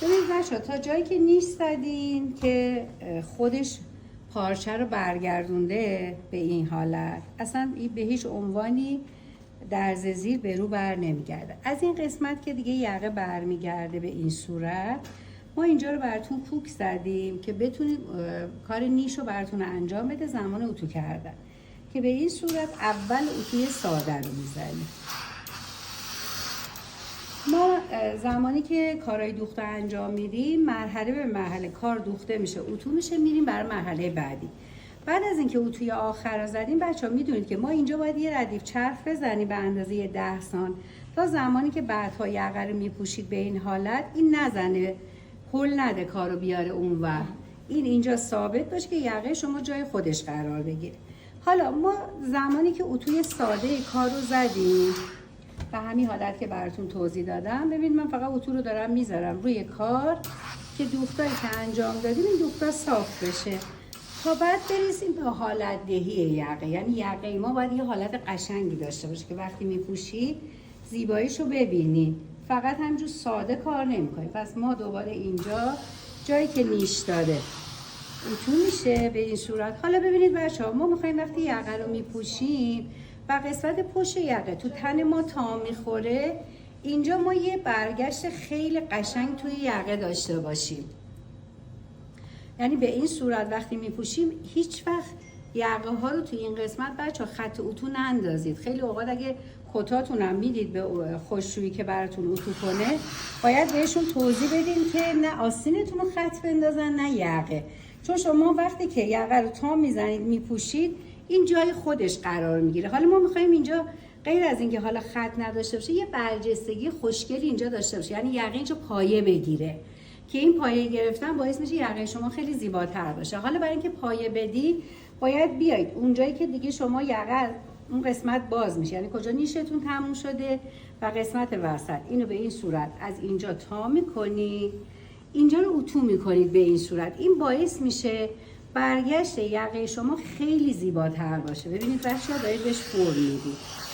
ببینید بچه‌ها تا جایی که نیش زدین که خودش پارچه رو برگردونده به این حالت، اصلا به هیچ عنوانی درز زیر به رو بر نمیگرده. از این قسمت که دیگه یقه برمیگرده به این صورت، ما اینجا رو براتون پوک زدیم که بتونید کار نیش رو براتون انجام بده زمان اتو کردن، که به این صورت اول اتوی ساده رو میزنیم. ما زمانی که کارهای دوخته انجام میدیم، مرحله به مرحله کار دوخته میشه، اتو میشه، میریم برای مرحله بعدی. بعد از اینکه اتوی آخر رو زدیم بچه‌ها، میدونید که ما اینجا باید یه ردیف چرخ بزنیم به اندازه 10 سانت تا زمانی که بعدها یقه رو میپوشید به این حالت این نزنه، هل نده کارو بیاره اونور، این اینجا ثابت باشه که یقه شما جای خودش قرار بگیره. حالا ما زمانی که اتوی ساده کار رو زدیم به همین حالت که براتون توضیح دادم، ببینید من فقط اتو رو دارم میذارم روی کار که دوختایی که انجام دادیم این دوختا صاف بشه تا بعد برسیم به حالت دهی یقه. یعنی یقه ما باید یه حالت قشنگی داشته باشه که وقتی میپوشید زیباییشو ببینید، فقط همجور ساده کار نمیکنید. پس ما دوباره اینجا جایی که نیش داره اتو میشه به این صورت. حالا ببینید بچه‌ها، ما میخوایم وقتی یقه رو میپوشیم و قسمت پشت یقه تو تن ما تا میخوره، اینجا ما یه برگشت خیلی قشنگ توی یقه داشته باشیم. یعنی به این صورت وقتی میپوشیم هیچ وقت یقه ها رو توی این قسمت بچه‌ها خط اتو نندازید. خیلی اوقات اگه کتاتون هم میدید به خوشرویی که براتون اتو کنه، باید بهشون توضیح بدین که نه آستینتون رو خط بندازن نه یقه، چون شما وقتی که یقه رو تا میزنید میپوشید این جای خودش قرار میگیره. حالا ما میخوایم اینجا غیر از اینکه حالا خط نداشته باشه یه برجستگی خوشگلی اینجا داشته باشه، یعنی یقه اینجا پایه بگیره که این پایه گرفتن باعث میشه یقه شما خیلی زیباتر باشه. حالا برای اینکه پایه بدی باید بیاید اونجایی که دیگه شما یقه اون قسمت باز میشه، یعنی کجا نیشتون تموم شده و قسمت وسط، اینو به این صورت از اینجا تا میکنید، اینجا رو اتو میکنید به این صورت. این باعث میشه برگشت یقه شما خیلی زیباتر باشه. ببینید بچه‌ها دارید بهش فرم میدید.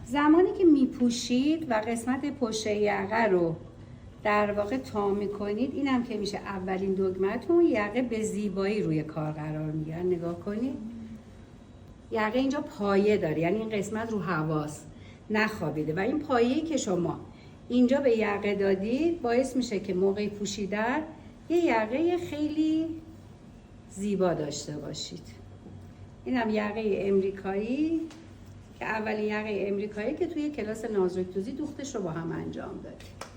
زمانی که میپوشید و قسمت پشت یقه رو در واقع تا میکنید، اینم که میشه اولین دگمتون، یقه به زیبایی روی کار قرار میگیره. نگاه کنید یقه اینجا پایه داره، یعنی این قسمت رو حواس نخوابیده و این پایه‌ای که شما اینجا به یقه دادید باعث میشه که موقع پوشیدن یه یقه خیلی زیبا داشته باشید. اینم یقه امریکایی که اولین یقه امریکایی که توی کلاس نازک دوزی دوختش رو با هم انجام دادیم.